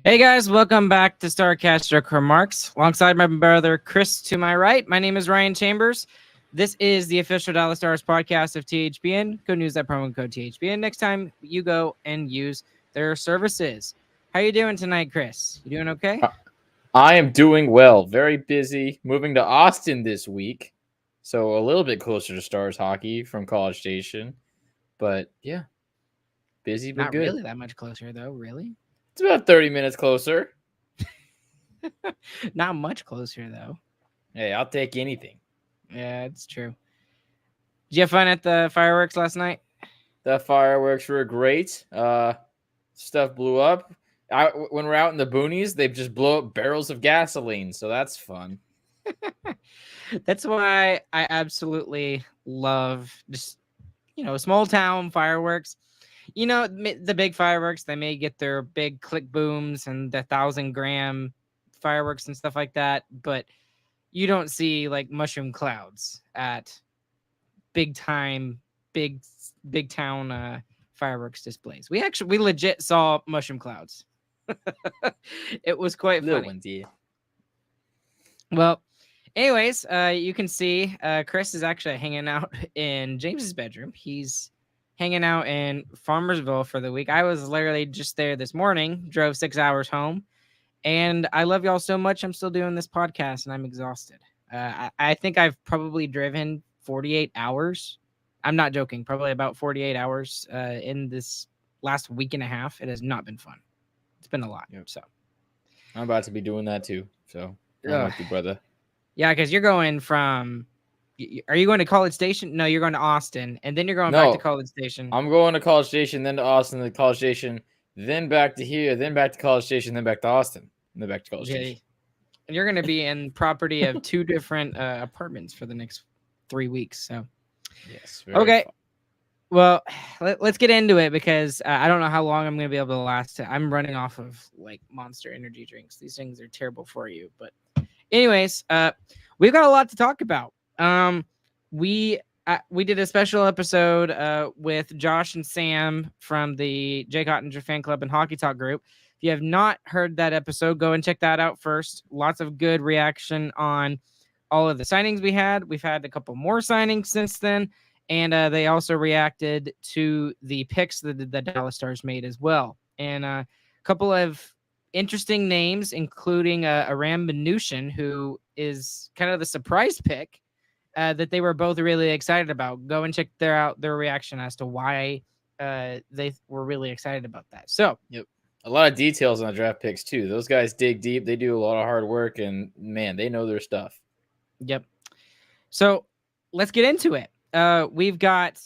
Hey guys, welcome back to Starcaster Remarks. Alongside my brother Chris to my right, my name is Ryan Chambers. This is the official Dallas Stars podcast of THPN. Go use that promo code THPN next time you go and use their services. How you doing tonight, Chris? You doing okay? I am doing well. Very busy. Moving to Austin this week, so a little bit closer to Stars hockey from College Station. But yeah, busy but Not good. really that much closer though, really. It's about 30 minutes closer. Not much closer though. Hey, I'll take anything. Yeah, it's true. Did you have fun at the fireworks last night? The fireworks were great. Stuff blew up. When we're out in the boonies, they just blow up barrels of gasoline, so that's fun. That's why I absolutely love just small town fireworks. The big fireworks, they may get their big click booms and the 1,000-gram fireworks and stuff like that, but you don't see like mushroom clouds at big time, big town fireworks displays. We legit saw mushroom clouds. It was quite Little funny. ones, yeah. Well, anyways, you can see Chris is actually hanging out in James's bedroom. He's hanging out in Farmersville for the week. I was literally just there this morning, drove 6 hours home, and I love y'all so much. I'm still doing this podcast, and I'm exhausted. I think I've probably driven 48 hours. I'm not joking. Probably about 48 hours in this last week and a half. It has not been fun. It's been a lot. Yep. So I'm about to be doing that too. So I'm with you, brother. yeah, because you're going from. Are you going to College Station? No, you're going to Austin, and then you're going back to No, College Station. I'm going to College Station, then to Austin, then to College Station, then back to here, then back to College Station, then back to Austin, and then back to College Yeah, Station. and you're going to be in property of two different apartments for the next 3 weeks. So Yes. okay, Fun. well, let's get into it because I don't know how long I'm going to be able to last. I'm running off of like Monster Energy drinks. These things are terrible for you. But anyways, we've got a lot to talk about. We did a special episode with Josh and Sam from the Jake Ottinger Fan Club and Hockey Talk group. If you have not heard that episode, go and check that out first. Lots of good reaction on all of the signings we had. We've had a couple more signings since then, and they also reacted to the picks that the Dallas Stars made as well. And a couple of interesting names, including Aram Minuchin, who is kind of the surprise pick that they were both really excited about. Go and check their reaction as to why they were really excited about that. So, Yep. A lot of details on the draft picks too. Those guys dig deep. They do a lot of hard work, and man, they know their stuff. yep. So let's get into it. We've got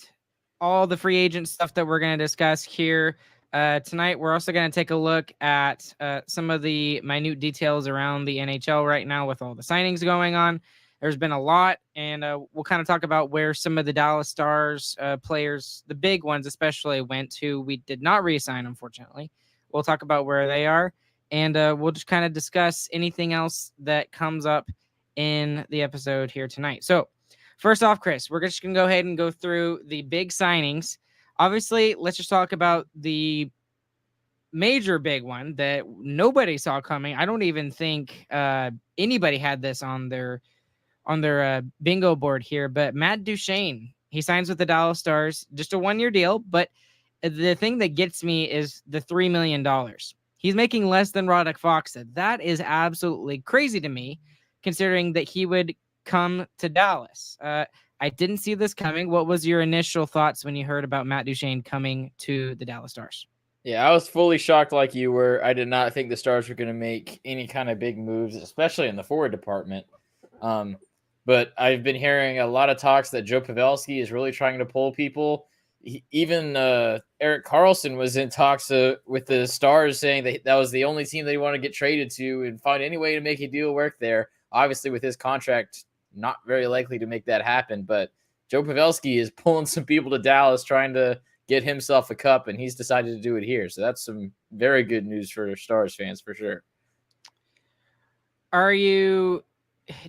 all the free agent stuff that we're going to discuss here tonight. We're also going to take a look at some of the minute details around the NHL right now with all the signings going on. There's been a lot, and we'll kind of talk about where some of the Dallas Stars players, the big ones especially, went to. We did not re-sign, unfortunately. We'll talk about where they are, and we'll just kind of discuss anything else that comes up in the episode here tonight. So, first off, Chris, we're just going to go ahead and go through the big signings. Obviously, let's just talk about the major big one that nobody saw coming. I don't even think anybody had this on their bingo board here, but Matt Duchene, he signs with the Dallas Stars, just a 1-year deal. But the thing that gets me is the $3 million. He's making less than Roddick Fox. That is absolutely crazy to me, considering that he would come to Dallas. I didn't see this coming. What was your initial thoughts when you heard about Matt Duchene coming to the Dallas Stars? Yeah, I was fully shocked like you were. I did not think the Stars were going to make any kind of big moves, especially in the forward department. But I've been hearing a lot of talks that Joe Pavelski is really trying to pull people. Even Erik Karlsson was in talks with the Stars, saying that was the only team they want to get traded to and find any way to make a deal work there. Obviously, with his contract, not very likely to make that happen. But Joe Pavelski is pulling some people to Dallas, trying to get himself a cup, and he's decided to do it here. So that's some very good news for Stars fans for sure.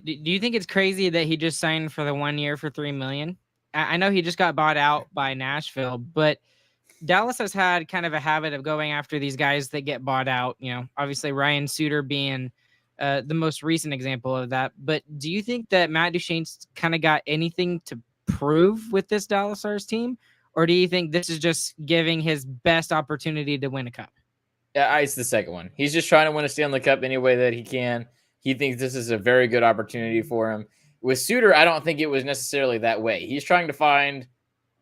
Do you think it's crazy that he just signed for the 1 year for $3 million? I know he just got bought out by Nashville, but Dallas has had kind of a habit of going after these guys that get bought out. Obviously Ryan Suter being the most recent example of that. But do you think that Matt Duchene's kind of got anything to prove with this Dallas Stars team? Or do you think this is just giving his best opportunity to win a cup? Yeah, it's the second one. He's just trying to win a Stanley Cup any way that he can. He thinks this is a very good opportunity for him. With Suter, I don't think it was necessarily that way. He's trying to find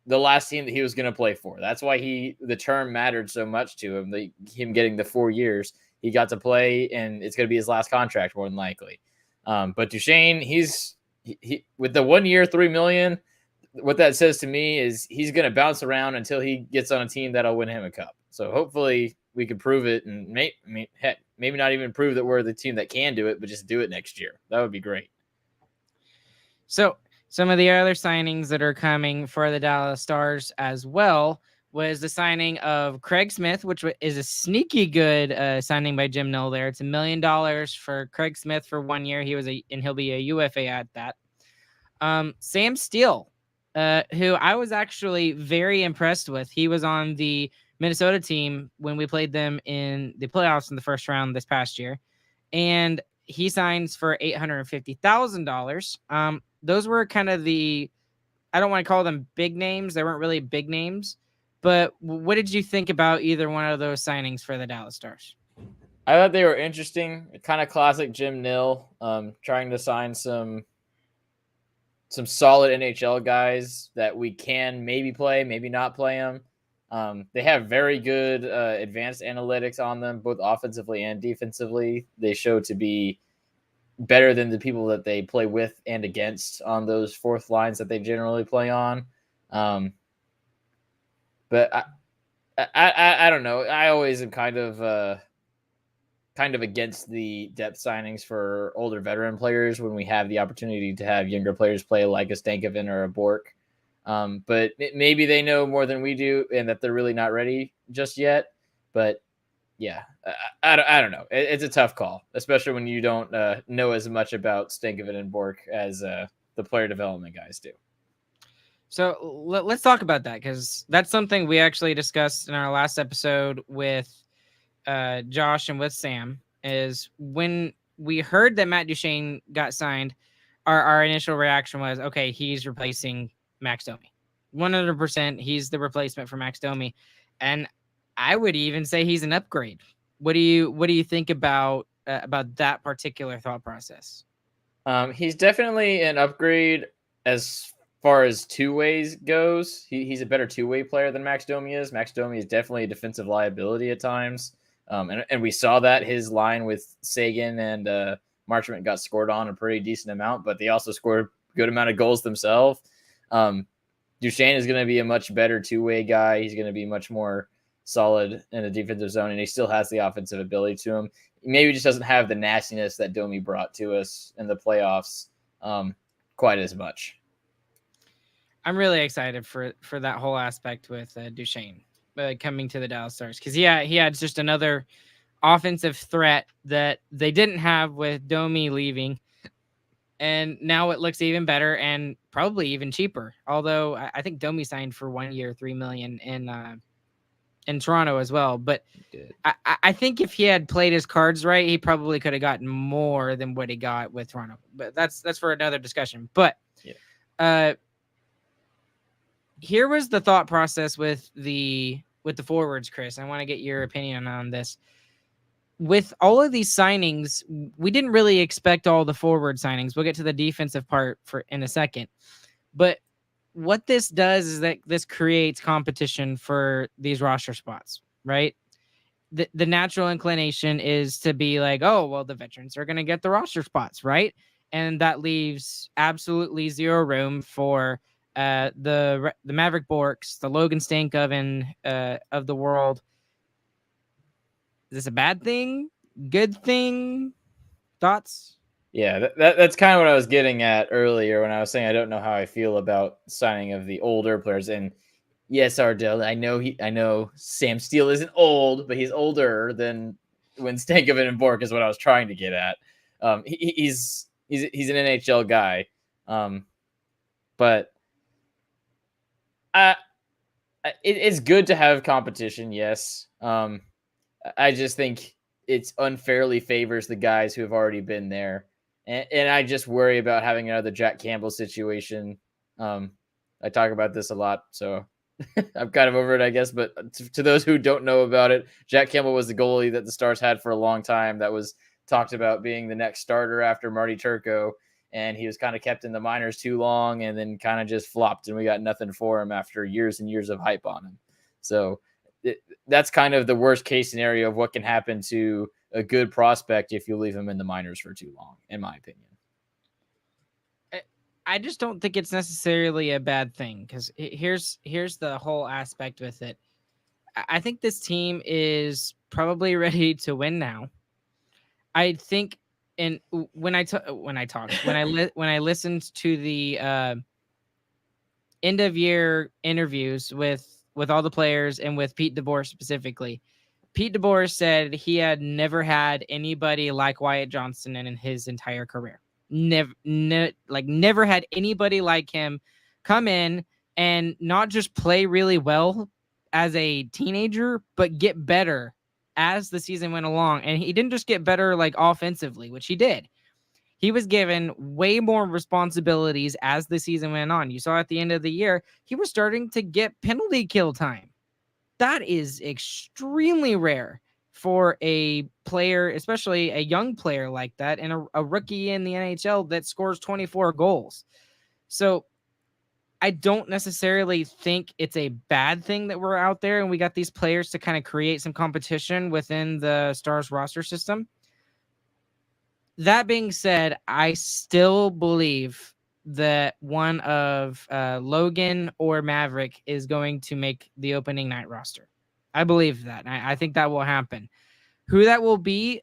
the last team that he was going to play for. That's why the term mattered so much to him. Him getting the 4 years, he got to play, and it's going to be his last contract more than likely. But Duchene, he with the 1 year, $3 million. What that says to me is he's going to bounce around until he gets on a team that'll win him a cup. So hopefully we can prove it, and maybe not even prove that we're the team that can do it, but just do it next year. That would be great. So some of the other signings that are coming for the Dallas Stars as well was the signing of Craig Smith, which is a sneaky good signing by Jim Nill there. It's $1 million for Craig Smith for 1 year. And he'll be a UFA at that. Sam Steele, who I was actually very impressed with. He was on the Minnesota team when we played them in the playoffs in the first round this past year. And he signs for $850,000. Those were kind of I don't want to call them big names. They weren't really big names. But what did you think about either one of those signings for the Dallas Stars? I thought they were interesting. Kind of classic Jim Nill, trying to sign some solid NHL guys that we can maybe play, maybe not play them. They have very good advanced analytics on them, both offensively and defensively. They show to be better than the people that they play with and against on those fourth lines that they generally play on. But I don't know. I always am kind of against the depth signings for older veteran players when we have the opportunity to have younger players play like a Stankoven or a Bork. But maybe they know more than we do and that they're really not ready just yet. But yeah, I don't know. It's a tough call, especially when you don't know as much about Stankoven and Bork as the player development guys do. So let's talk about that, because that's something we actually discussed in our last episode with Josh and with Sam. Is when we heard that Matt Duchene got signed, our initial reaction was, okay, he's replacing Max Domi. 100%, he's the replacement for Max Domi. And I would even say he's an upgrade. What do you think about that particular thought process? He's definitely an upgrade as far as two ways goes. He's a better two-way player than Max Domi is. Max Domi is definitely a defensive liability at times. And we saw that his line with Sagan and Marchment got scored on a pretty decent amount, but they also scored a good amount of goals themselves. Duchene is going to be a much better two-way guy. He's going to be much more solid in the defensive zone, and he still has the offensive ability to him. He maybe just doesn't have the nastiness that Domi brought to us in the playoffs quite as much. I'm really excited for that whole aspect with Duchene coming to the Dallas Stars, because he had just another offensive threat that they didn't have with Domi leaving. And now it looks even better and probably even cheaper. Although I think Domi signed for 1 year, $3 million in Toronto as well. But I think if he had played his cards right, he probably could have gotten more than what he got with Toronto. But that's for another discussion. But here was the thought process with the forwards, Chris. I want to get your opinion on this. With all of these signings, we didn't really expect all the forward signings. We'll get to the defensive part in a second. But what this does is that this creates competition for these roster spots, right? The natural inclination is to be like, oh, well, the veterans are going to get the roster spots, right? And that leaves absolutely zero room for the Maverick Borks, the Logan Stankoven of the world. Is this a bad thing? Good thing? Thoughts? Yeah, that's kind of what I was getting at earlier when I was saying I don't know how I feel about signing of the older players. And yes, Ardell, I know Sam Steele isn't old, but he's older than when Stankoven and Bork is what I was trying to get at. He's an NHL guy, but I it's good to have competition, yes. I just think it's unfairly favors the guys who have already been there, and I just worry about having another Jack Campbell situation. I talk about this a lot, so I'm kind of over it, I guess. But to those who don't know about it, Jack Campbell was the goalie that the Stars had for a long time. That was talked about being the next starter after Marty Turco, and he was kind of kept in the minors too long, and then kind of just flopped, and we got nothing for him after years and years of hype on him. So that's kind of the worst case scenario of what can happen to a good prospect if you leave him in the minors for too long, in my opinion. I just don't think it's necessarily a bad thing, because here's the whole aspect with it. I think this team is probably ready to win now. I think, and when I listened to the end of year interviews with all the players and with Pete DeBoer specifically, Pete DeBoer said he had never had anybody like Wyatt Johnston in his entire career. Never had anybody like him come in and not just play really well as a teenager, but get better as the season went along. And he didn't just get better like offensively, which he did. He was given way more responsibilities as the season went on. You saw at the end of the year, he was starting to get penalty kill time. That is extremely rare for a player, especially a young player like that, and a rookie in the NHL that scores 24 goals. So I don't necessarily think it's a bad thing that we're out there and we got these players to kind of create some competition within the Stars roster system. That being said, I still believe that one of Logan or Maverick is going to make the opening night roster. I believe that. I think that will happen. Who that will be,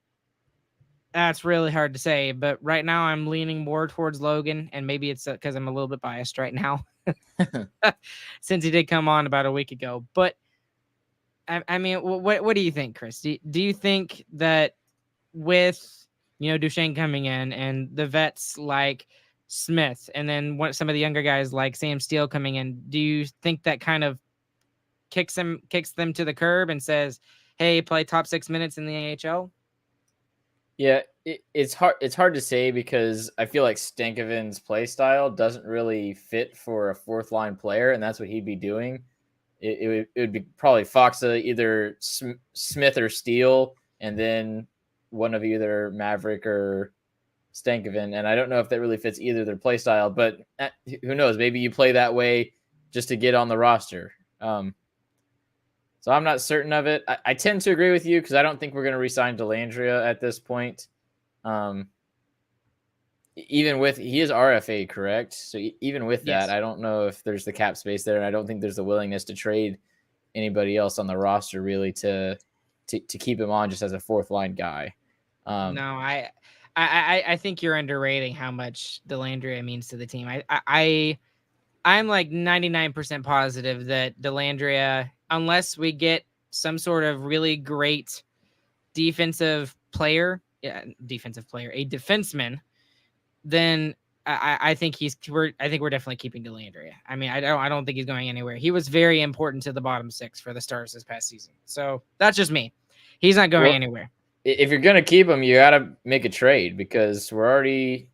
that's really hard to say. But right now, I'm leaning more towards Logan, and maybe it's because I'm a little bit biased right now, since he did come on about a week ago. But I mean, what do you think, Chris? Do you think that with Duchesne coming in and the vets like Smith, and then some of the younger guys like Sam Steele coming in, do you think that kind of kicks them to the curb and says, hey, play top 6 minutes in the AHL? Yeah, it's hard to say because I feel like Stankoven's play style doesn't really fit for a fourth line player, and that's what he'd be doing. It would be probably Foxa, either Smith or Steele, and then one of either Maverick or Stankoven. And I don't know if that really fits either their play style, but who knows? Maybe you play that way just to get on the roster. So I'm not certain of it. I tend to agree with you because I don't think we're going to re-sign Dellandrea at this point. Even with, he is RFA, correct? So even with that, I don't know if there's the cap space there, and I don't think there's the willingness to trade anybody else on the roster really to keep him on just as a fourth line guy. No, I think you're underrating how much Dellandrea means to the team. I'm like 99% positive that Dellandrea, unless we get some sort of really great defensive player, a defenseman, then I think we're definitely keeping Dellandrea. I mean, I don't think he's going anywhere. He was very important to the bottom six for the Stars this past season. So that's just me. He's not going anywhere. If you're going to keep him, you got to make a trade because we already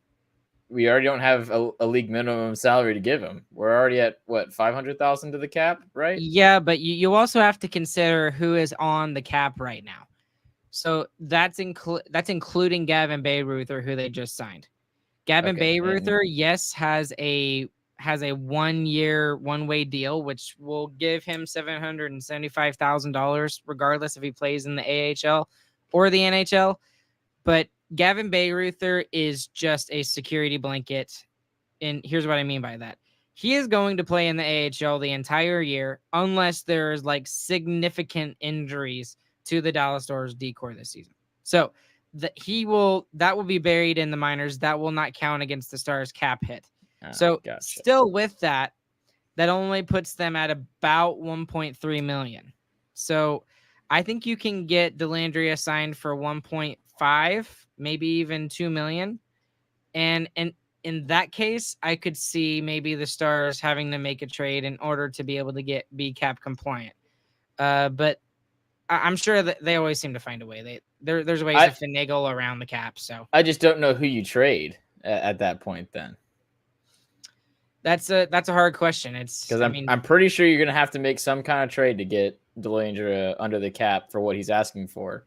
don't have a league minimum salary to give him. We're already at what, 500,000 to the cap, right? Yeah, but you also have to consider who is on the cap right now. So that's including Gavin Bayreuther, who they just signed. Gavin Bayreuther, yes, has a 1 year, one-way deal, which will give him $775,000, regardless if he plays in the AHL or the NHL. But Gavin Bayreuther is just a security blanket. And here's what I mean by that. He is going to play in the AHL the entire year, unless there's like significant injuries to the Dallas Stars decor this season. So that will be buried in the minors. That will not count against the Stars cap hit. So gotcha. Still with that only puts them at about 1.3 million. So I think you can get Dellandrea signed for 1.5, maybe even 2 million. And in that case, I could see maybe the Stars having to make a trade in order to be able to be cap compliant. But I'm sure that they always seem to find a way. There's ways to finagle around the cap. So I just don't know who you trade at that point. Then that's a hard question. It's because I'm pretty sure you're gonna have to make some kind of trade to get Dellandrea under the cap for what he's asking for.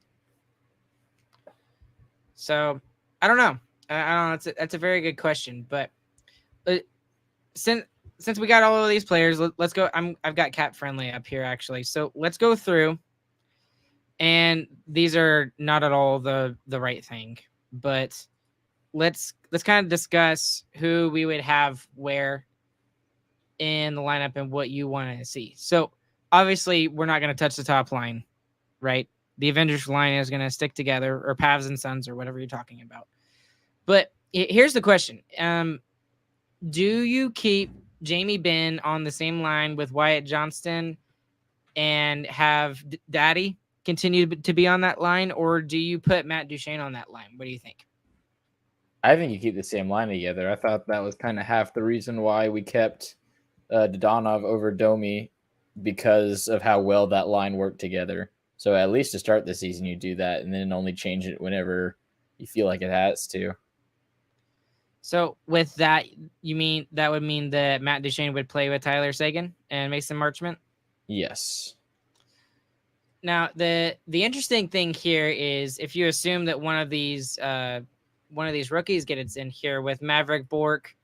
So I don't know. I don't know. That's a very good question. But since we got all of these players, let's go. I've got cap friendly up here actually. So let's go through. And these are not at all the right thing, but let's kind of discuss who we would have where in the lineup and what you want to see. So obviously we're not going to touch the top line, right? The Avengers line is going to stick together, or Pavs and Sons, or whatever you're talking about. But here's the question. Do you keep Jamie Benn on the same line with Wyatt Johnston and have Daddy continue to be on that line, or do you put Matt Duchene on that line? What do you think? I think you keep the same line together. I thought that was kind of half the reason why we kept Dodonov over Domi, because of how well that line worked together. So at least to start the season, you do that, and then only change it whenever you feel like it has to. So with that, you mean that would mean that Matt Duchene would play with Tyler Seguin and Mason Marchment? Yes. Now, the interesting thing here is if you assume that one of these rookies gets in here with Maverick Bourque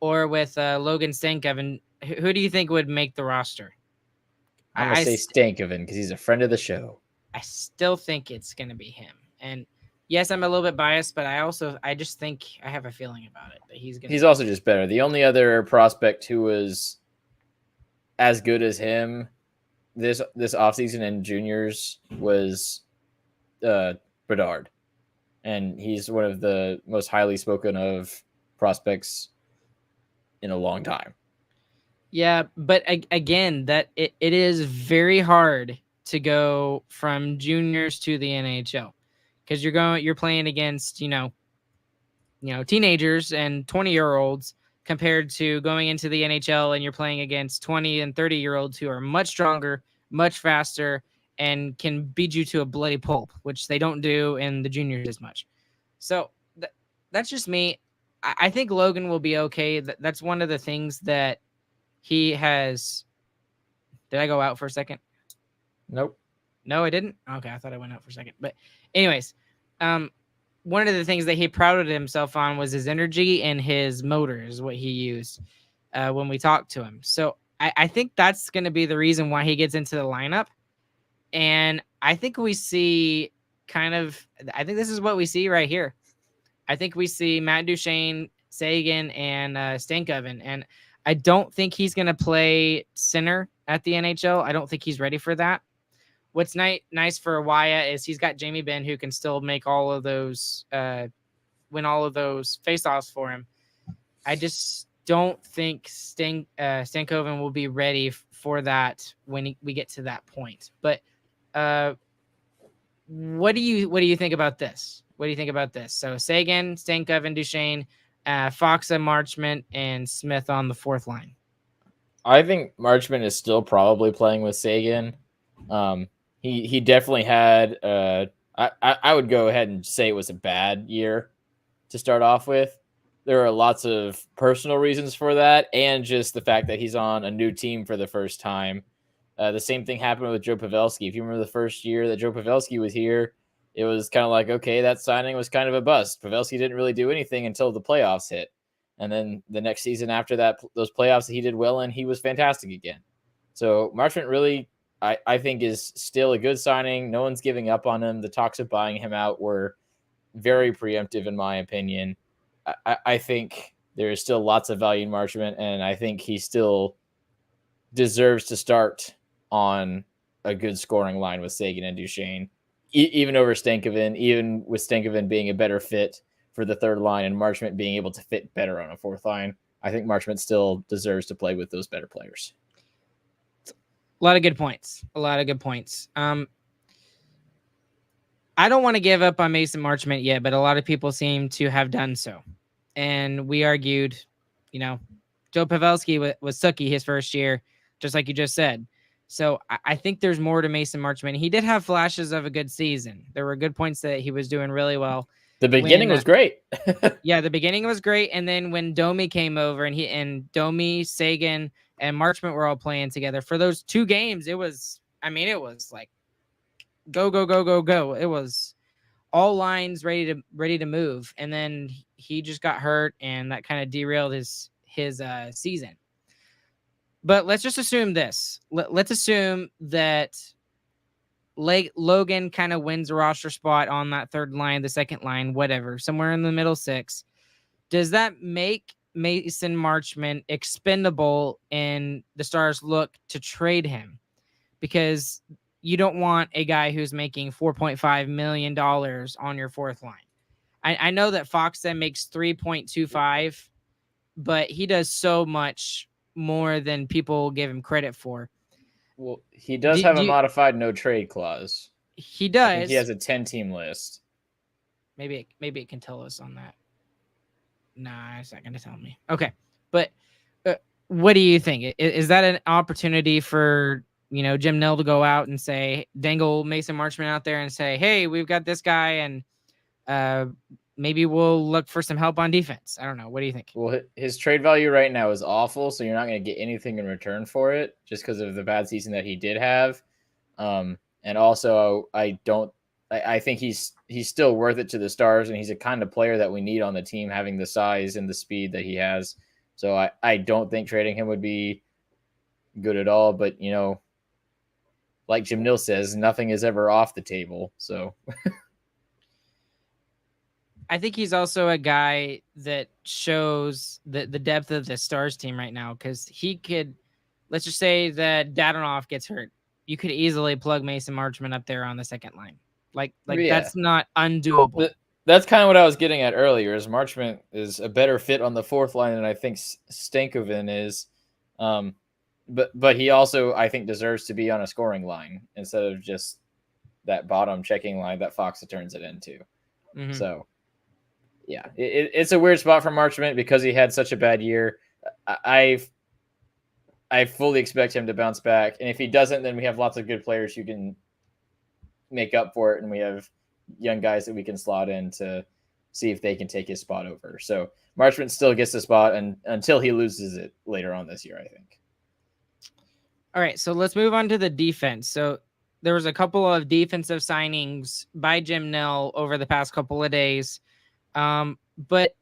or with Logan Stankoven, who do you think would make the roster? I'm going to say Stankoven because he's a friend of the show. I still think it's going to be him. And yes, I'm a little bit biased, but I just think I have a feeling about it that he's also just better. The only other prospect who was as good as him this offseason and juniors was Bedard, and he's one of the most highly spoken of prospects in a long time. Yeah, but again, that it is very hard to go from juniors to the NHL because you're playing against teenagers and 20-year-olds compared to going into the NHL and you're playing against 20 and 30-year-olds who are much stronger, much faster, and can beat you to a bloody pulp, which they don't do in the juniors as much. So that's just me. I think Logan will be okay. That's one of the things that he has. Did I go out for a second? Nope. No, I didn't? Okay, I thought I went out for a second. But anyways, one of the things that he prided himself on was his energy and his motor is what he used when we talked to him. So I think that's going to be the reason why he gets into the lineup. And I think we see I think this is what we see right here. I think we see Matt Duchene, Seguin, and Stankoven. And I don't think he's going to play center at the NHL. I don't think he's ready for that. What's nice for Wyatt is he's got Jamie Benn who can still make all of those, win all of those faceoffs for him. I just don't think Stankoven will be ready for that when we get to that point. But what do you think about this? What do you think about this? So Seguin, Stankoven, Duchene, Faksa, Marchment, and Smith on the fourth line. I think Marchment is still probably playing with Seguin. He definitely had. I would go ahead and say it was a bad year to start off with. There are lots of personal reasons for that, and just the fact that he's on a new team for the first time. The same thing happened with Joe Pavelski. If you remember the first year that Joe Pavelski was here, it was kind of like, okay, that signing was kind of a bust. Pavelski didn't really do anything until the playoffs hit. And then the next season after that, those playoffs that he did well in, he was fantastic again. So Marchment really, I think, is still a good signing. No one's giving up on him. The talks of buying him out were very preemptive, in my opinion. I think there is still lots of value in Marchment, and I think he still deserves to start on a good scoring line with Seguin and Duchene, even over Stankoven, even with Stankoven being a better fit for the third line and Marchment being able to fit better on a fourth line. I think Marchment still deserves to play with those better players. A lot of good points. I don't want to give up on Mason Marchment yet, but a lot of people seem to have done so. and we argued, Joe Pavelski was sucky his first year, just like you just said. So I think there's more to Mason Marchment. He did have flashes of a good season. There were good points that he was doing really well. The beginning was great. Yeah, the beginning was great. And then when Domi came over and Domi, Sagan, and Marchment were all playing together for those 2 games, it was like go, go, go, go, go. It was all lines ready to move. And then he just got hurt, and that kind of derailed his season. But let's just assume this. Let's assume that Logan kind of wins a roster spot on that third line, the second line, whatever, somewhere in the middle 6. Does that make Mason Marchment expendable and the Stars look to trade him? Because you don't want a guy who's making $4.5 million on your fourth line. I know that Foxen makes 3.25, but he does so much more than people give him credit for. Well, he does have a modified no trade clause. He does. I think he has a 10-team list. Maybe it can tell us on that. Nah, it's not going to tell me. Okay, but what do you think? Is that an opportunity for Jim Nill to go out and say, dangle Mason Marchment out there and say, hey, we've got this guy, and maybe we'll look for some help on defense? I don't know. What do you think? Well, his trade value right now is awful, so you're not going to get anything in return for it just because of the bad season that he did have. And also, I think he's still worth it to the Stars, and he's a kind of player that we need on the team, having the size and the speed that he has. So I don't think trading him would be good at all. But, like Jim Nill says, nothing is ever off the table. So I think he's also a guy that shows the depth of the Stars team right now, because he could, let's just say that Dadonov gets hurt. You could easily plug Mason Marchment up there on the second line. Like that's not undoable. That's kind of what I was getting at earlier, is Marchment is a better fit on the fourth line than I think Stankoven is. But he also, I think, deserves to be on a scoring line instead of just that bottom checking line that Foxa turns it into. Mm-hmm. So, yeah, it's a weird spot for Marchment because he had such a bad year. I fully expect him to bounce back. And if he doesn't, then we have lots of good players who can make up for it. And we have young guys that we can slot in to see if they can take his spot over. So Marchment still gets the spot until he loses it later on this year, I think. All right, so let's move on to the defense. So there was a couple of defensive signings by Jim Nill over the past couple of days, but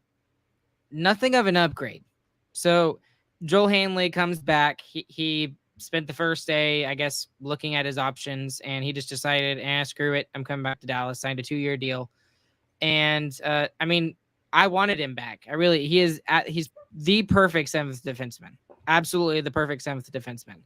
nothing of an upgrade. So Joel Hanley comes back. He spent the first day, I guess, looking at his options, and he just decided, screw it, I'm coming back to Dallas, signed a 2-year deal. And, I wanted him back. He's the perfect 7th defenseman. Absolutely the perfect 7th defenseman.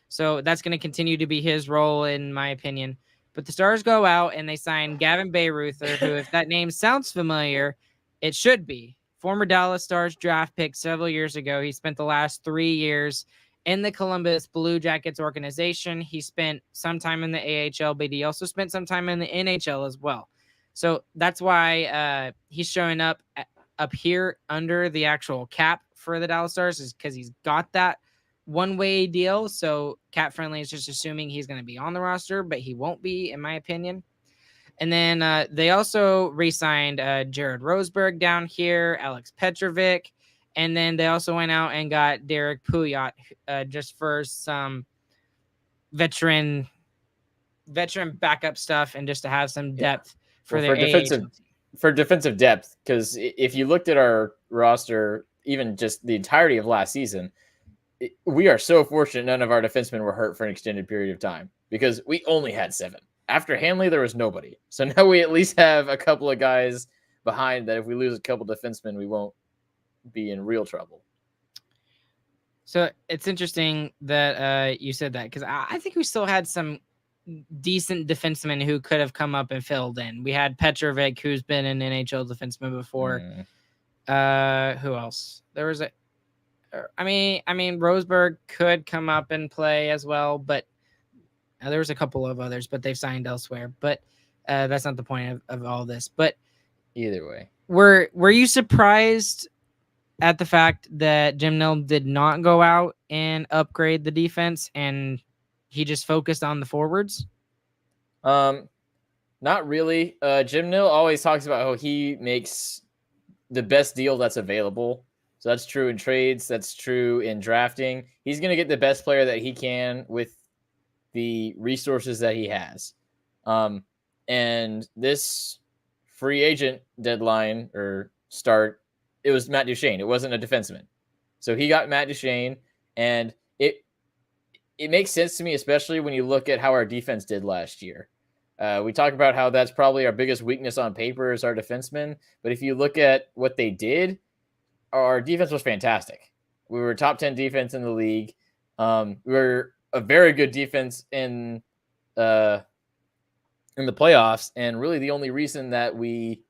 So that's going to continue to be his role, in my opinion. But the Stars go out and they sign Gavin Bayreuther, who, if that name sounds familiar, it should be. Former Dallas Stars draft pick several years ago. He spent the last 3 years in the Columbus Blue Jackets organization. He spent some time in the AHL, but he also spent some time in the NHL as well. So that's why he's showing up here under the actual cap for the Dallas Stars, is because he's got that one-way deal. So Cap Friendly is just assuming he's going to be on the roster, but he won't be, in my opinion. And then they also re-signed Jared Roseberg down here, Alex Petrovic, and then they also went out and got Derek Pouliot just for some veteran backup stuff and just to have some depth for their defensive depth. Because if you looked at our roster, even just the entirety of last season, we are so fortunate none of our defensemen were hurt for an extended period of time, because we only had 7. After Hanley, there was nobody. So now we at least have a couple of guys behind that if we lose a couple defensemen, we won't be in real trouble. So it's interesting that you said that, because I think we still had some decent defensemen who could have come up and filled in. We had Petrovic, who's been an NHL defenseman before. Who else? There was Roseberg could come up and play as well, but there was a couple of others, but they've signed elsewhere. But that's not the point of all this. But either way, were you surprised at the fact that Jim Nill did not go out and upgrade the defense and he just focused on the forwards? Not really. Jim Nill always talks about how he makes the best deal that's available. So that's true in trades. That's true in drafting. He's going to get the best player that he can with the resources that he has. And this free agent deadline or start, it was Matt Duchene. It wasn't a defenseman. So he got Matt Duchene, and it makes sense to me, especially when you look at how our defense did last year. We talk about how that's probably our biggest weakness on paper is our defensemen. But if you look at what they did, our defense was fantastic. We were top 10 defense in the league. We were a very good defense in the playoffs. And really the only reason that we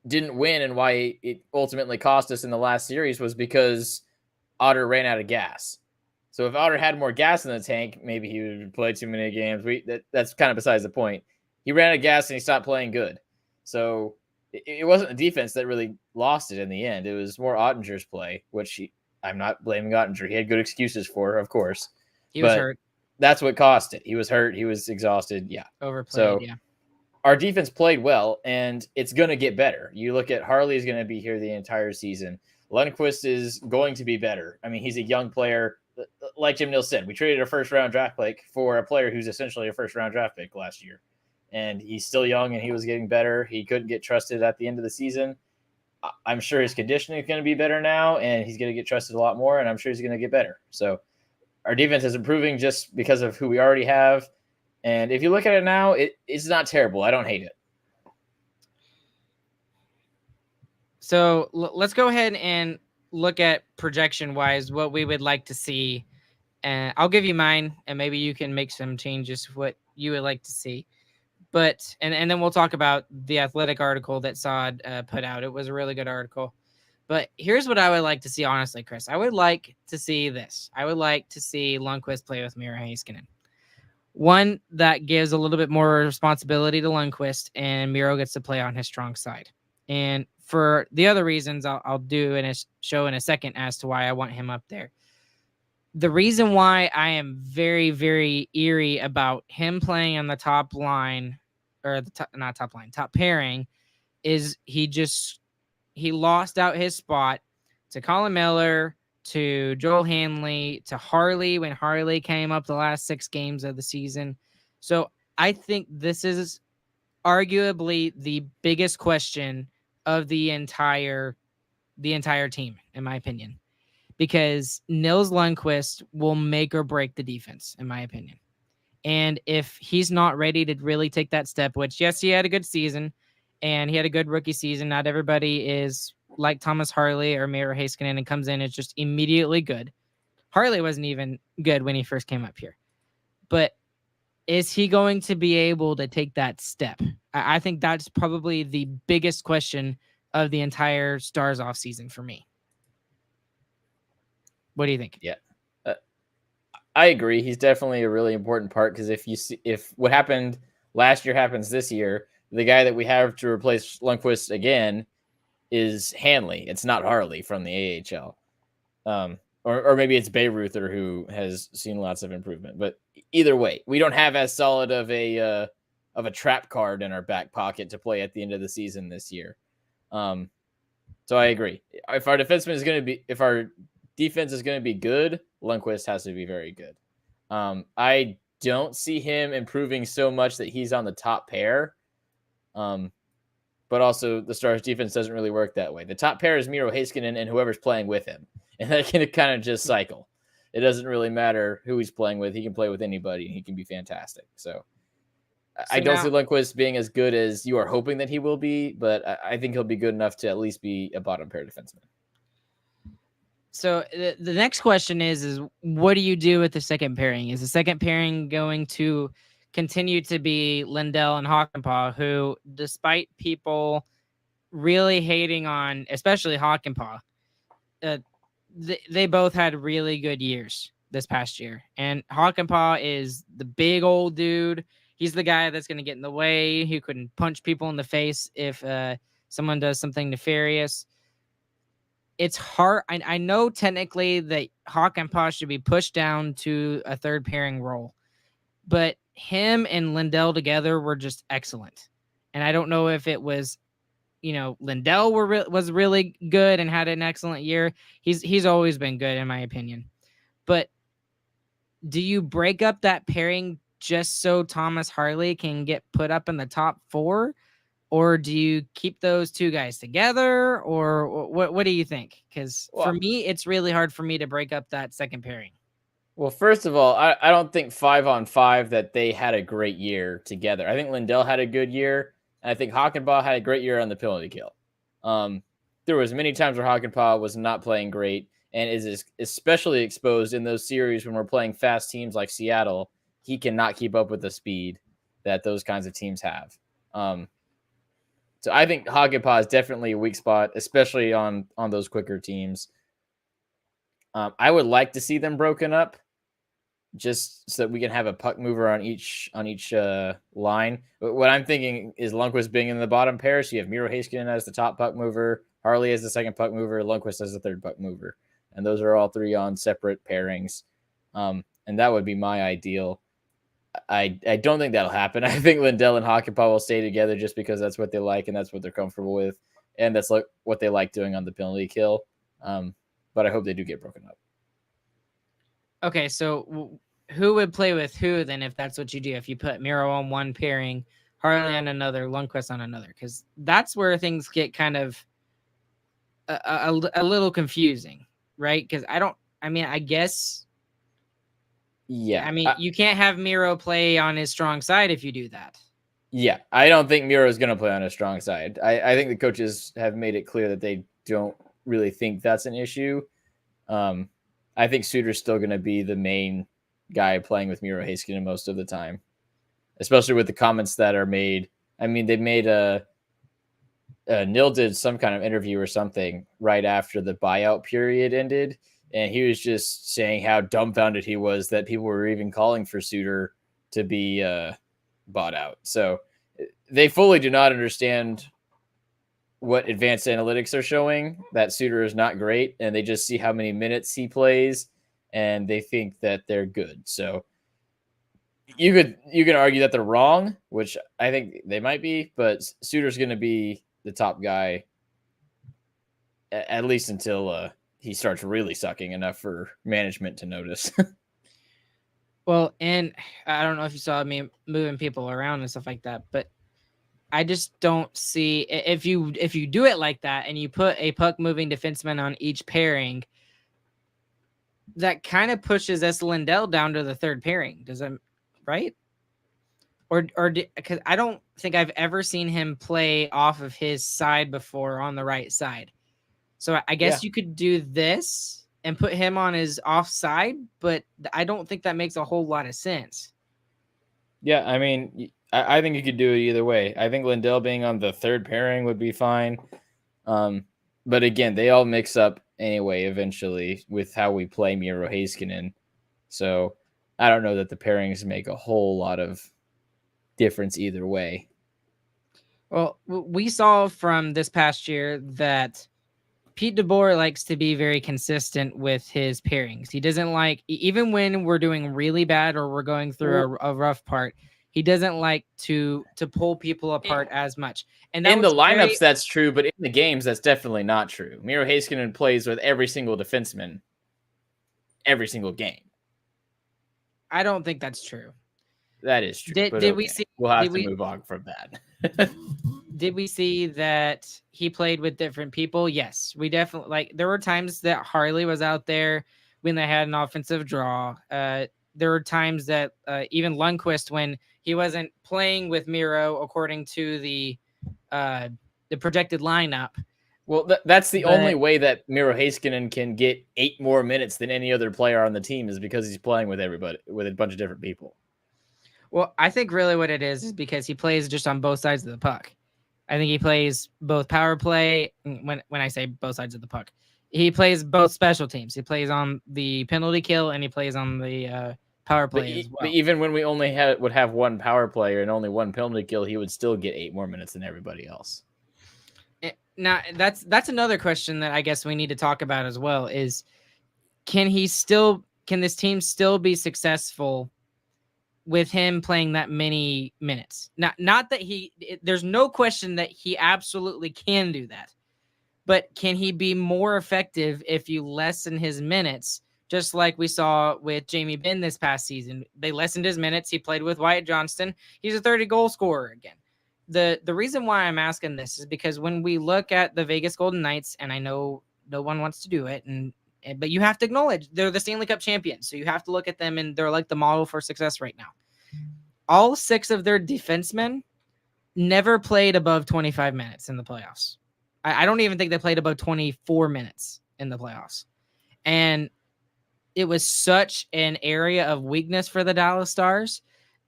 didn't win and why it ultimately cost us in the last series was because Otter ran out of gas. So if Otter had more gas in the tank, maybe he would play too many games. That's kind of besides the point. He ran out of gas and he stopped playing good. So it wasn't the defense that really lost it in the end. It was more Ottinger's play, which I'm not blaming Ottinger. He had good excuses for, of course. He was hurt. That's what cost it. He was hurt. He was exhausted. Yeah. Overplayed, so, yeah. Our defense played well, and it's going to get better. You look at Harley is going to be here the entire season. Lundqvist is going to be better. I mean, he's a young player. Like Jim Nill said, we traded a first-round draft pick for a player who's essentially a first-round draft pick last year. And he's still young, and he was getting better. He couldn't get trusted at the end of the season. I'm sure his conditioning is going to be better now, and he's going to get trusted a lot more, and I'm sure he's going to get better. So our defense is improving just because of who we already have. And if you look at it now, it's not terrible. I don't hate it. So let's go ahead and look at projection-wise what we would like to see. And I'll give you mine, and maybe you can make some changes to what you would like to see. But and then we'll talk about the Athletic article that Saad put out. It was a really good article. But here's what I would like to see, honestly, Chris. I would like to see this. I would like to see Lundqvist play with Miro Heiskanen. One that gives a little bit more responsibility to Lundqvist, and Miro gets to play on his strong side. And for the other reasons, I'll do in a show in a second as to why I want him up there. The reason why I am very, very eerie about him playing on the top line, or top pairing, is he lost out his spot to Colin Miller, to Joel Hanley, to Harley when Harley came up the last 6 games of the season. So I think this is arguably the biggest question of the entire team, in my opinion, because Nils Lundqvist will make or break the defense, in my opinion. And if he's not ready to really take that step, which, yes, he had a good season and he had a good rookie season. Not everybody is like Thomas Harley or Miro Heiskanen and comes in and is just immediately good. Harley wasn't even good when he first came up here. But is he going to be able to take that step? I think that's probably the biggest question of the entire Stars offseason for me. What do you think? Yeah. I agree. He's definitely a really important part because if what happened last year happens this year, the guy that we have to replace Lundqvist again is Hanley. It's not Harley from the AHL. Or maybe it's Bayreuther who has seen lots of improvement. But either way, we don't have as solid of a trap card in our back pocket to play at the end of the season this year. So I agree. If our defense is going to be good, Lundqvist has to be very good. I don't see him improving so much that he's on the top pair. But also the Stars defense doesn't really work that way. The top pair is Miro Heiskanen and whoever's playing with him. And that can kind of just cycle. It doesn't really matter who he's playing with. He can play with anybody and he can be fantastic. So I don't see Lundqvist being as good as you are hoping that he will be, but I think he'll be good enough to at least be a bottom pair defenseman. So the next question is what do you do with the second pairing? Is the second pairing going to continue to be Lindell and Hakanpää, who, despite people really hating on, especially Hakanpää, they both had really good years this past year. And Hakanpää is the big old dude. He's the guy that's going to get in the way. He couldn't punch people in the face if someone does something nefarious. it's hard. I know technically that Hakanpää should be pushed down to a third pairing role, but him and Lindell together were just excellent. And I don't know if it was, Lindell was really good and had an excellent year. He's always been good in my opinion. But do you break up that pairing just so Thomas Harley can get put up in the top 4? Or do you keep those two guys together? Or what do you think? Because for me, it's really hard for me to break up that second pairing. Well, first of all, I don't think 5-on-5 that they had a great year together. I think Lindell had a good year. And I think Hakanpää had a great year on the penalty kill. There was many times where Hakanpää was not playing great and is especially exposed in those series when we're playing fast teams like Seattle. He cannot keep up with the speed that those kinds of teams have. So I think Hakanpää is definitely a weak spot, especially on those quicker teams. I would like to see them broken up, just so that we can have a puck mover on each line. But what I'm thinking is Lundqvist being in the bottom pair, so you have Miro Heiskanen as the top puck mover, Harley as the second puck mover, Lundqvist as the third puck mover, and those are all 3 on separate pairings. And that would be my ideal. I don't think that'll happen. I think Lindell and Hakanpää will stay together just because that's what they like and that's what they're comfortable with, and that's like what they like doing on the penalty kill. But I hope they do get broken up. Okay, so who would play with who then if that's what you do? If you put Miro on one pairing, Harley on another, Lundqvist on another, because that's where things get kind of a little confusing, right? Because I guess. Yeah. You can't have Miro play on his strong side if you do that. Yeah, I don't think Miro is going to play on his strong side. I think the coaches have made it clear that they don't really think that's an issue. I think Suter's still going to be the main guy playing with Miro Heiskanen most of the time, especially with the comments that are made. I mean, they made Nil did some kind of interview or something right after the buyout period ended, and he was just saying how dumbfounded he was that people were even calling for Suter to be bought out. So they fully do not understand what advanced analytics are showing, that Suter is not great, and they just see how many minutes he plays, and they think that they're good. So you can argue that they're wrong, which I think they might be, but Suter's going to be the top guy at least until he starts really sucking enough for management to notice. Well, and I don't know if you saw me moving people around and stuff like that, but I just don't see if you do it like that and you put a puck moving defenseman on each pairing, that kind of pushes S. Lindell down to the third pairing. Does that right? Or because I don't think I've ever seen him play off of his side before on the right side. So I guess you could do this and put him on his offside, but I don't think that makes a whole lot of sense. Yeah, I mean, I think you could do it either way. I think Lindell being on the third pairing would be fine. But again, they all mix up anyway eventually with how we play Miro Heiskanen. So I don't know that the pairings make a whole lot of difference either way. Well, we saw from this past year that Pete DeBoer likes to be very consistent with his pairings. He doesn't like, even when we're doing really bad or we're going through a rough part, he doesn't like to pull people apart as much. And in the lineups, that's true, but in the games, that's definitely not true. Miro Heiskanen plays with every single defenseman every single game. I don't think that's true. That is true. Did we see? We'll have to move on from that. Did we see that he played with different people? Yes, we definitely there were times that Harley was out there when they had an offensive draw. There were times that even Lundqvist, when he wasn't playing with Miro according to the projected lineup. Well, that's the only way that Miro Heiskanen can get 8 more minutes than any other player on the team is because he's playing with everybody, with a bunch of different people. Well, I think really what it is because he plays just on both sides of the puck. I think he plays both power play. When I say both sides of the puck, he plays both special teams. He plays on the penalty kill and he plays on the power play as well. But even when we only would have one power player and only one penalty kill, he would still get 8 more minutes than everybody else. Now that's another question that I guess we need to talk about as well is can this team still be successful with him playing that many minutes? Not that there's no question that he absolutely can do that. But can he be more effective if you lessen his minutes? Just like we saw with Jamie Benn this past season. They lessened his minutes. He played with Wyatt Johnston. He's a 30-goal scorer again. The reason why I'm asking this is because when we look at the Vegas Golden Knights, and I know no one wants to do it, but you have to acknowledge they're the Stanley Cup champions. So you have to look at them, and they're like the model for success right now. All 6 of their defensemen never played above 25 minutes in the playoffs. I don't even think they played above 24 minutes in the playoffs. And it was such an area of weakness for the Dallas Stars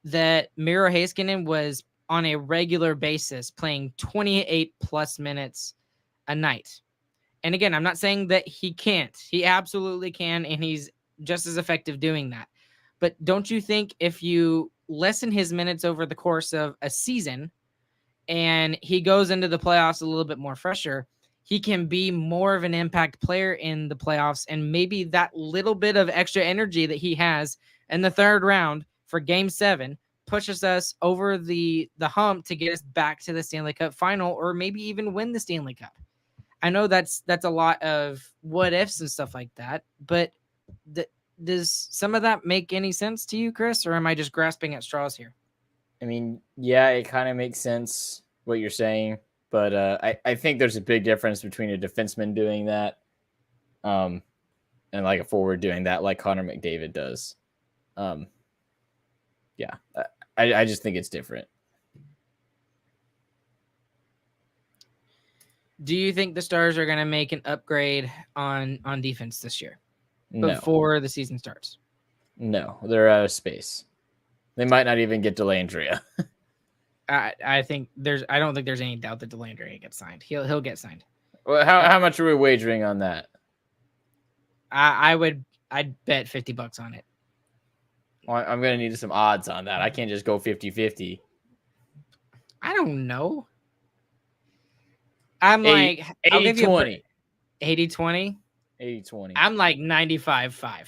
that Miro Heiskanen was on a regular basis playing 28 plus minutes a night. And again, I'm not saying that he can't. He absolutely can, and he's just as effective doing that. But don't you think if you lessen his minutes over the course of a season and he goes into the playoffs a little bit more fresher, he can be more of an impact player in the playoffs, and maybe that little bit of extra energy that he has in the third round for Game 7 pushes us over the hump to get us back to the Stanley Cup final, or maybe even win the Stanley Cup. I know that's a lot of what ifs and stuff like that, but does some of that make any sense to you, Chris, or am I just grasping at straws here? I mean, yeah, it kind of makes sense what you're saying, but I think there's a big difference between a defenseman doing that and like a forward doing that like Connor McDavid does. Yeah, I just think it's different. Do you think the Stars are going to make an upgrade on defense this year No. before the season starts? No, they're out of space. They might not even get Dellandrea. I don't think there's any doubt that Dellandrea gets signed. He'll get signed. Well, how much are we wagering on that? I'd bet $50 on it. Well, I'm going to need some odds on that. I can't just go 50-50. I don't know. I'm 80, like 80-20. 80-20? 80-20. I'm like 95-5.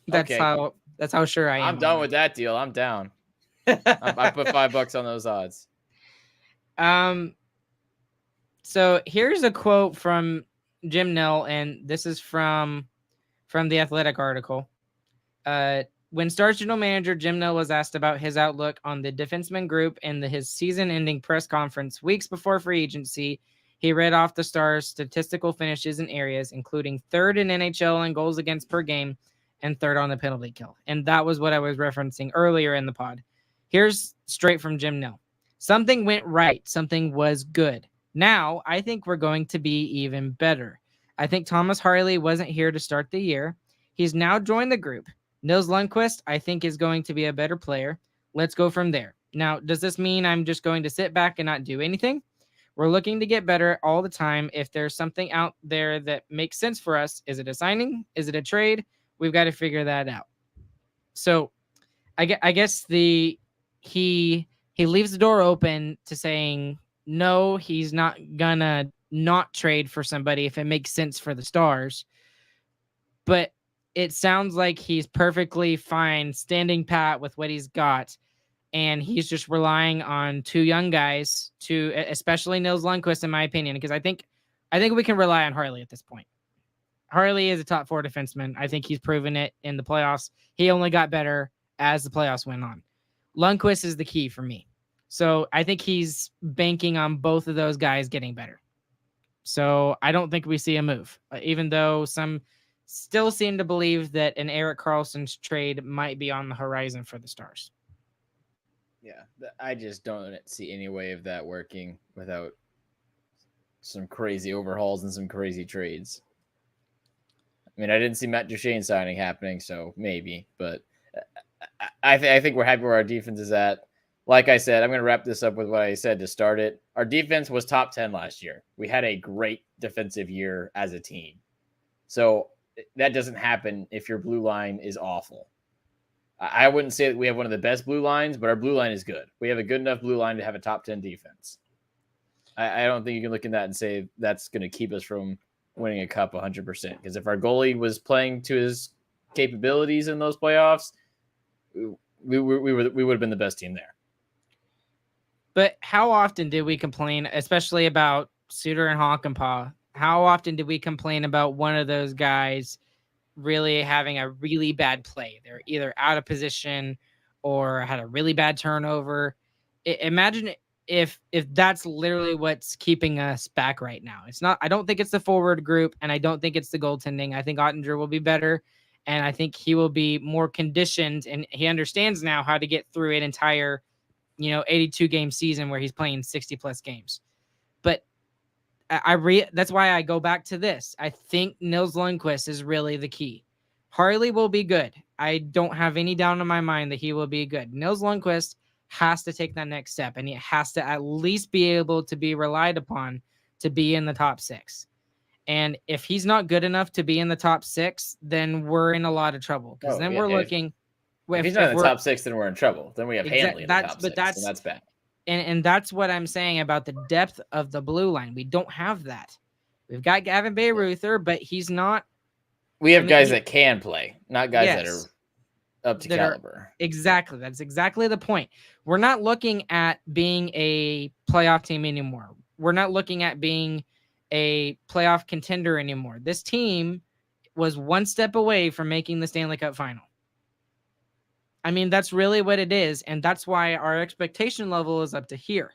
That's Okay. how sure I am. I'm done with that deal. I'm down. I put $5 on those odds. So here's a quote from Jim Nill, and this is from the Athletic article. When Stars general manager Jim Nill was asked about his outlook on the defenseman group in his season-ending press conference weeks before free agency, he read off the Stars' statistical finishes in areas, including 3rd in NHL in goals against per game and 3rd on the penalty kill. And that was what I was referencing earlier in the pod. Here's straight from Jim Nill. Something went right. Something was good. Now, I think we're going to be even better. I think Thomas Harley wasn't here to start the year. He's now joined the group. Nils Lundkvist, I think, is going to be a better player. Let's go from there. Now, does this mean I'm just going to sit back and not do anything? We're looking to get better all the time. If there's something out there that makes sense for us, is it a signing? Is it a trade? We've got to figure that out. So I guess he leaves the door open to saying, no, he's not gonna not trade for somebody if it makes sense for the Stars. But it sounds like he's perfectly fine standing pat with what he's got, and he's just relying on 2 young guys, especially Nils Lundkvist, in my opinion, because I think we can rely on Harley at this point. Harley is a top 4 defenseman. I think he's proven it in the playoffs. He only got better as the playoffs went on. Lundkvist is the key for me. So I think he's banking on both of those guys getting better. So I don't think we see a move, even though some still seem to believe that an Erik Karlsson's trade might be on the horizon for the Stars. Yeah, I just don't see any way of that working without some crazy overhauls and some crazy trades. I mean, I didn't see Matt Duchene signing happening, so maybe. But I think we're happy where our defense is at. Like I said, I'm going to wrap this up with what I said to start it. Our defense was top 10 last year. We had a great defensive year as a team. So that doesn't happen if your blue line is awful. I wouldn't say that we have one of the best blue lines, but our blue line is good. We have a good enough blue line to have a top 10 defense. I don't think you can look at that and say that's going to keep us from winning a cup 100%. Because if our goalie was playing to his capabilities in those playoffs, we would have been the best team there. But how often did we complain, especially about Suter and Hakanpää? How often did we complain about one of those guys really having a really bad play? They're either out of position or had a really bad turnover. Imagine if that's literally what's keeping us back right now. It's not. I don't think it's the forward group, and I don't think it's the goaltending. I think Ottinger will be better, and I think he will be more conditioned, and he understands now how to get through an entire 82 game season where he's playing 60 plus games. But that's why I go back to this. I think Nils Lundkvist is really the key. Harley will be good. I don't have any doubt in my mind that he will be good. Nils Lundkvist has to take that next step, and he has to at least be able to be relied upon to be in the top 6. And if he's not good enough to be in the top 6, then we're in a lot of trouble, because then we're looking. If he's not in the top 6, then we're in trouble. Then we have Hanley in the top 6, and that's bad. And that's what I'm saying about the depth of the blue line. We don't have that. We've got Gavin Bayreuther, but he's not. We have guys that can play, not guys that are up to caliber. Exactly. That's exactly the point. We're not looking at being a playoff team anymore. We're not looking at being a playoff contender anymore. This team was one step away from making the Stanley Cup final. I mean, that's really what it is, and that's why our expectation level is up to here.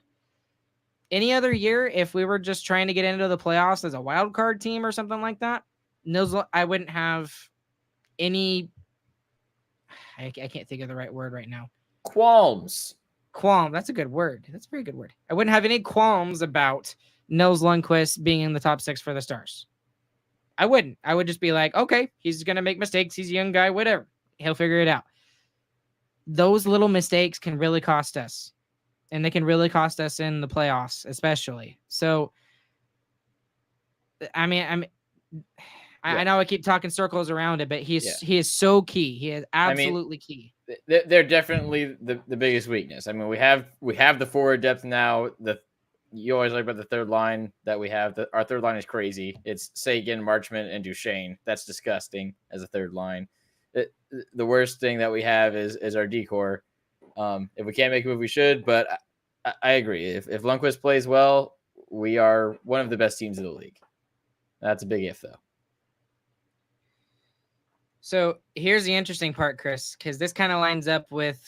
Any other year, if we were just trying to get into the playoffs as a wild card team or something like that, I wouldn't have any. I can't think of the right word right now. Qualms. That's a good word. That's a very good word. I wouldn't have any qualms about Nils Lundkvist being in the top 6 for the Stars. I wouldn't. I would just be like, okay, he's going to make mistakes. He's a young guy, whatever. He'll figure it out. Those little mistakes can really cost us, and they can really cost us in the playoffs, especially. So, I know I keep talking circles around it, but he is so key. He is absolutely key. They're definitely the biggest weakness. I mean, we have the forward depth now. You always like about the third line that we have. Our third line is crazy. It's Seguin, Marchment, and Duchesne. That's disgusting as a third line. The worst thing that we have is our decor. If we can't make a move, we should. But I agree. If Lundkvist plays well, we are one of the best teams in the league. That's a big if, though. So here's the interesting part, Chris, because this kind of lines up with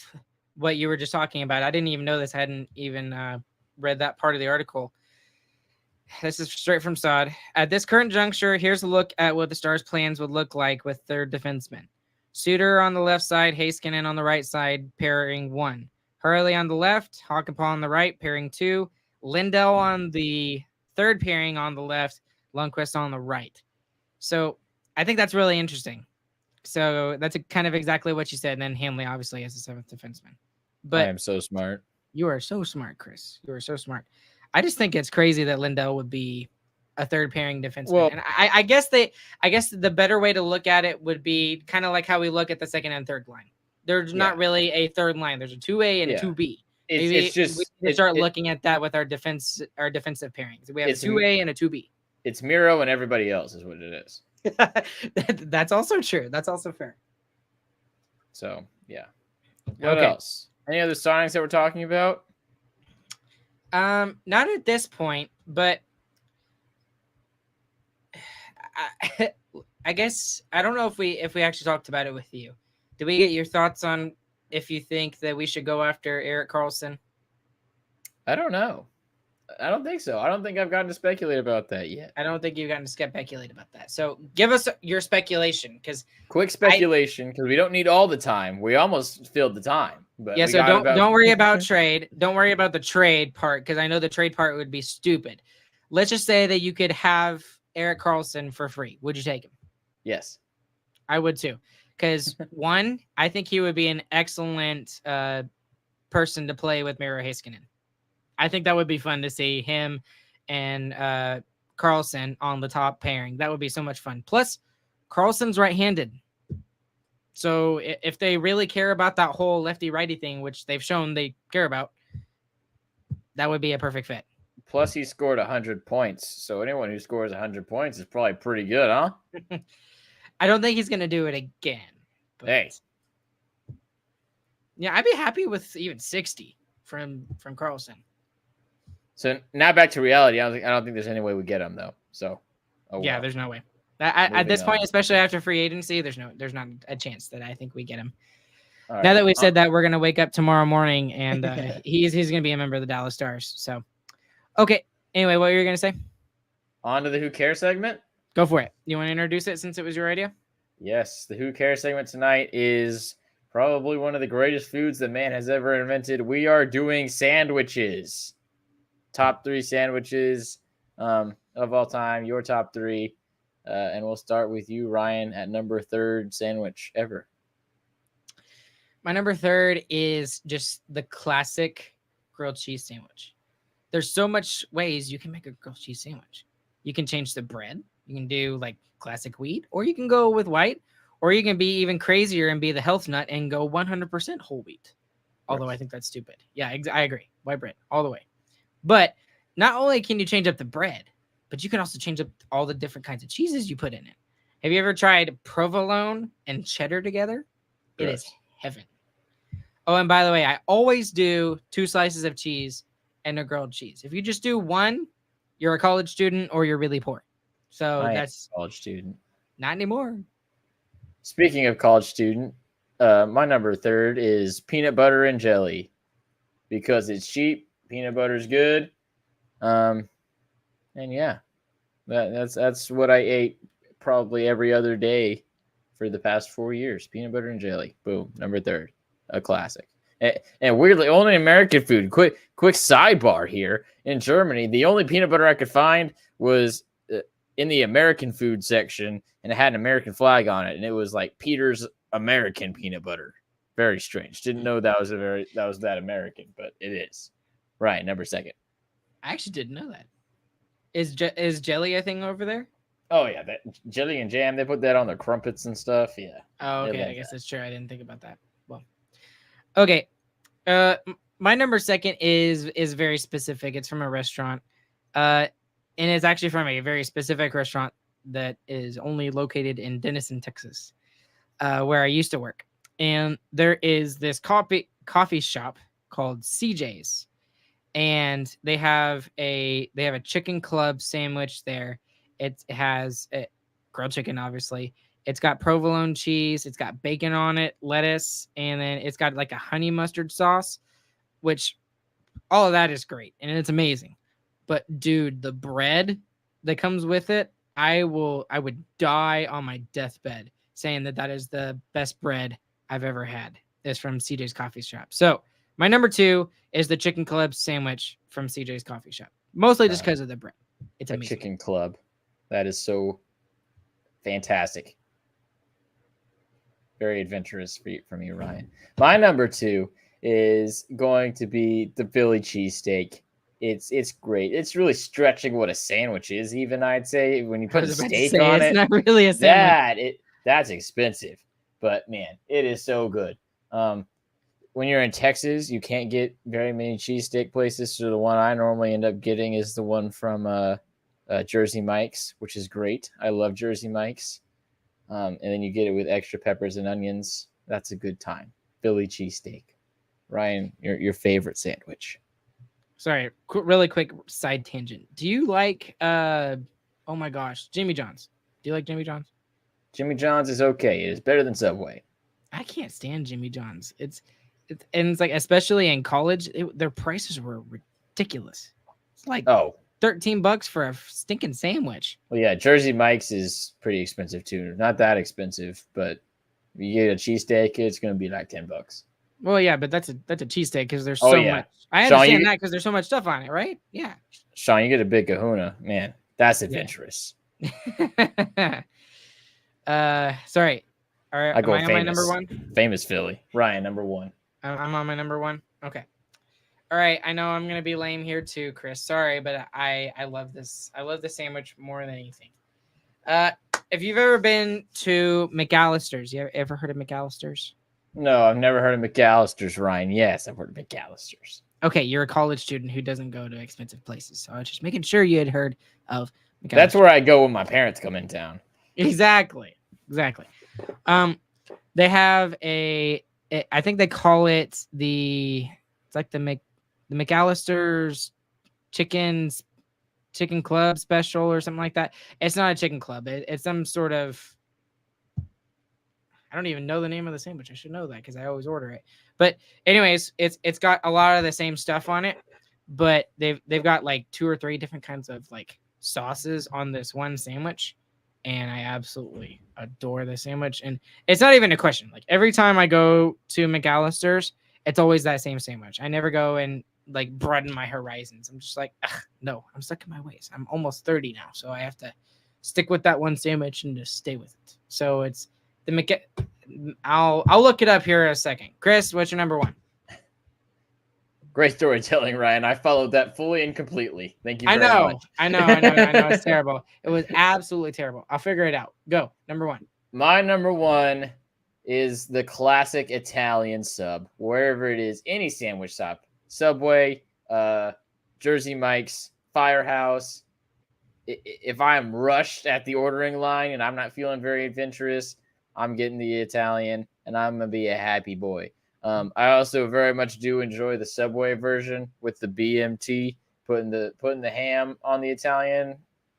what you were just talking about. I didn't even know this. I hadn't even read that part of the article. This is straight from Saad. At this current juncture, here's a look at what the Stars' plans would look like with their defensemen. Suter on the left side, Heiskanen on the right side, pairing 1. Hurley on the left, Hakanpää on the right, pairing 2. Lindell on the third pairing on the left, Lundkvist on the right. So I think that's really interesting. So that's kind of exactly what you said. And then Hanley, obviously, as the 7th defenseman. But I am so smart. You are so smart, Chris. You are so smart. I just think it's crazy that Lindell would be a third pairing defenseman. Well, and I guess the better way to look at it would be kind of like how we look at the second and third line. There's not really a third line. There's a 2A and a 2B. It's just we start looking at that with our defensive pairings. We have a 2A and a 2B. It's Miro and everybody else is what it is. That's also true. That's also fair. So yeah. What else? Any other signings that we're talking about? Not at this point, but I guess I don't know if we actually talked about it with you. Did we get your thoughts on if you think that we should go after Erik Karlsson? I don't know. I don't think so. I don't think I've gotten to speculate about that yet. I don't think you've gotten to speculate about that. So give us your speculation, because quick speculation, because we don't need all the time. We almost filled the time. But yeah, so don't worry about trade. Don't worry about the trade part, because I know the trade part would be stupid. Let's just say that you could have Erik Karlsson for free. Would you take him? Yes. I would too. Because one, I think he would be an excellent person to play with Miro Heiskanen. I think that would be fun to see him and Karlsson on the top pairing. That would be so much fun. Plus, Karlsson's right-handed. So if they really care about that whole lefty-righty thing, which they've shown they care about, that would be a perfect fit. Plus, he scored 100 points. So anyone who scores 100 points is probably pretty good, huh? I don't think he's gonna do it again. But Hey. yeah, I'd be happy with even 60 from Carlson. So now back to reality. I don't think there's any way we get him though. So, yeah, there's no way. At this point, especially after free agency, there's not a chance that I think we get him. Right. Now that we've said that, we're gonna wake up tomorrow morning and he's gonna be a member of the Dallas Stars. So, okay. Anyway, what were you gonna say? On to the Who Cares segment. Go for it. You want to introduce it since it was your idea? Yes, the Who Cares segment tonight is probably one of the greatest foods that man has ever invented. We are doing sandwiches. Top 3 sandwiches of all time. Your top 3. And we'll start with you, Ryan, at number 3 sandwich ever. My number 3 is just the classic grilled cheese sandwich. There's so much ways you can make a grilled cheese sandwich. You can change the bread. You can do like classic wheat, or you can go with white, or you can be even crazier and be the health nut and go 100% whole wheat. Although I think that's stupid. Yeah, I agree. White bread all the way. But not only can you change up the bread, but you can also change up all the different kinds of cheeses you put in it. Have you ever tried provolone and cheddar together? It is heaven. Oh, and by the way, I always do 2 slices of cheese and a grilled cheese. If you just do one, you're a college student or you're really poor. So that's a college student. Not anymore. Speaking of college student, my number 3 is peanut butter and jelly because it's cheap. Peanut butter is good. And yeah, that's what I ate probably every other day for the past 4 years. Peanut butter and jelly. Boom. Number 3, a classic. And weirdly, only American food. Quick sidebar here. In Germany, the only peanut butter I could find was in the American food section, and it had an American flag on it, and it was like Peter's American peanut butter. Very strange. Didn't know that was that American, but it is. Right, number 2. I actually didn't know that. Is jelly a thing over there? Oh yeah, that jelly and jam. They put that on their crumpets and stuff. Yeah. Oh, okay. I guess that's true. I didn't think about that. Well, okay. My number 2 is very specific. It's from a restaurant. And it's actually from a very specific restaurant that is only located in Denison, Texas, where I used to work. And there is this coffee shop called CJ's, and they have a chicken club sandwich there. It has grilled chicken, obviously. It's got provolone cheese. It's got bacon on it, lettuce, and then it's got like a honey mustard sauce, which all of that is great and it's amazing. But dude, the bread that comes with it, I would die on my deathbed saying that is the best bread I've ever had. It's from CJ's Coffee Shop. So my number 2 is the chicken club sandwich from CJ's Coffee Shop, mostly just because of the bread. It's amazing. Chicken club, that is so fantastic. Very adventurous from you, Ryan. My number 2 is going to be the Philly cheesesteak. It's great. It's really stretching what a sandwich is, even I'd say, when you put a steak on it. It's not really a sandwich. That's expensive, but man, it is so good. When you're in Texas, you can't get very many cheesesteak places. So the one I normally end up getting is the one from Jersey Mike's, which is great. I love Jersey Mike's. And then you get it with extra peppers and onions. That's a good time. Philly cheesesteak. Ryan, your favorite sandwich? Sorry, really quick side tangent. Do you like, oh my gosh, Jimmy John's? Do you like Jimmy John's? Jimmy John's is okay. It is better than Subway. I can't stand Jimmy John's. It's like, especially in college, their prices were ridiculous. It's like $13 for a stinking sandwich. Well, yeah, Jersey Mike's is pretty expensive too. Not that expensive, but if you get a cheesesteak, it's going to be like $10. Well, yeah, but that's a cheesesteak because there's so much. I understand that because there's so much stuff on it, right? Yeah. Sean, you get a big kahuna. Man, that's adventurous. Sorry. All right, am I on my number 1? Famous Philly. Ryan, number 1. I'm on my number 1? Okay. All right, I know I'm going to be lame here too, Chris. Sorry, but I love this. I love the sandwich more than anything. If you've ever been to McAllister's, you ever heard of McAllister's? No, I've never heard of McAllister's, Ryan. Yes, I've heard of McAllister's. Okay, you're a college student who doesn't go to expensive places, so I was just making sure you had heard of McAllister. That's where I go when my parents come in town. Exactly. They have I think they call it it's like the McAllister's chicken club special or something like that. It's not a chicken club. It's some sort of, I don't even know the name of the sandwich. I should know that because I always order it. But anyways, it's got a lot of the same stuff on it, but they've got like 2 or 3 different kinds of like sauces on this one sandwich, and I absolutely adore the sandwich. And it's not even a question. Like every time I go to McAllister's, it's always that same sandwich. I never go and like broaden my horizons. I'm just like, no, I'm stuck in my ways. I'm almost 30 now, so I have to stick with that one sandwich and just stay with it. So it's the I'll look it up here in a second. Chris, what's your number 1? Great storytelling, Ryan. I followed that fully and completely. Thank you very much. I know. It's terrible. It was absolutely terrible. I'll figure it out. Go. Number 1. My number 1 is the classic Italian sub, wherever it is, any sandwich shop. Subway, Jersey Mike's, Firehouse. If I'm rushed at the ordering line and I'm not feeling very adventurous, I'm getting the Italian, and I'm going to be a happy boy. I also very much do enjoy the Subway version with the BMT, putting the ham on the Italian,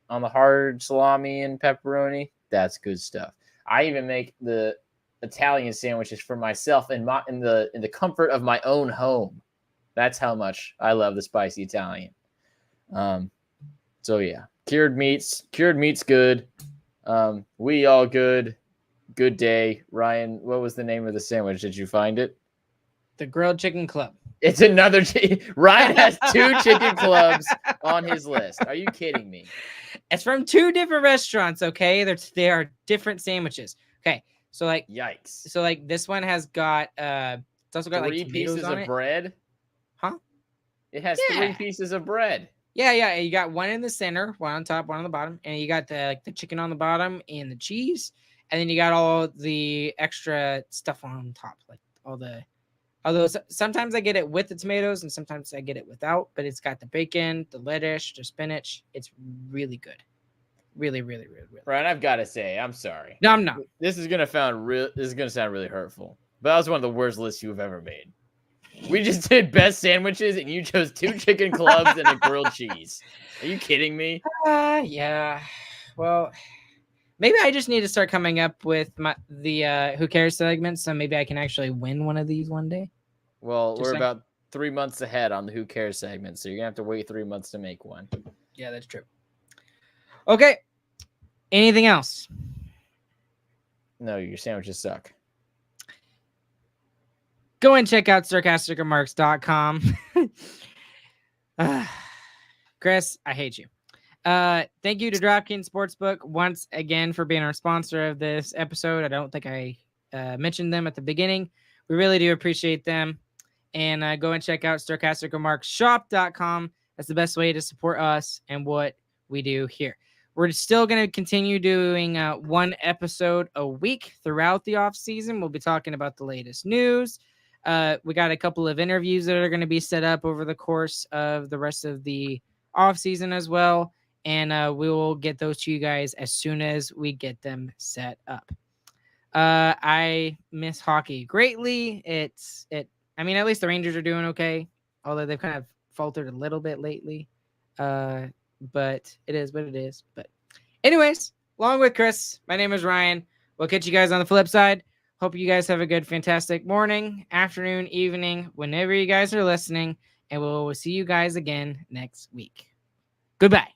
on the hard salami and pepperoni. That's good stuff. I even make the Italian sandwiches for myself in the comfort of my own home. That's how much I love the spicy Italian. So yeah, cured meat's good. We all good. Good day, Ryan. What was the name of the sandwich? Did you find it? The Grilled Chicken Club. It's another. Ryan has 2 chicken clubs on his list. Are you kidding me? It's from 2 different restaurants. Okay, they are different sandwiches. Okay, so like, yikes. So like this one has got it's also got 3 like pieces of bread. Huh? It has 3 pieces of bread. Yeah. You got one in the center, one on top, one on the bottom, and you got the chicken on the bottom and the cheese, and then you got all the extra stuff on top, like all the. Although sometimes I get it with the tomatoes and sometimes I get it without, but it's got the bacon, the lettuce, the spinach. It's really good. Really, really, really, really. Ryan, I've got to say, I'm sorry. No, I'm not. This is gonna sound really hurtful, but that was one of the worst lists you've ever made. We just did best sandwiches, and you chose 2 chicken clubs and a grilled cheese. Are you kidding me? Yeah. Well, maybe I just need to start coming up with the Who Cares segment, so maybe I can actually win one of these one day. Well, we're about 3 months ahead on the Who Cares segment, so you're gonna have to wait 3 months to make one. Yeah, that's true. Okay. Anything else? No, your sandwiches suck. Go and check out sarcasticremarks.com. Chris, I hate you. Thank you to DraftKings Sportsbook once again for being our sponsor of this episode. I don't think I mentioned them at the beginning. We really do appreciate them. And go and check out sarcasticremarksshop.com. That's the best way to support us and what we do here. We're still going to continue doing 1 episode a week throughout the off season. We'll be talking about the latest news. We got a couple of interviews that are going to be set up over the course of the rest of the off season as well. And we will get those to you guys as soon as we get them set up. I miss hockey greatly. I mean, at least the Rangers are doing okay, although they've kind of faltered a little bit lately. But it is what it is. But anyways, along with Chris, my name is Ryan. We'll catch you guys on the flip side. Hope you guys have a good, fantastic morning, afternoon, evening, whenever you guys are listening. And we'll see you guys again next week. Goodbye.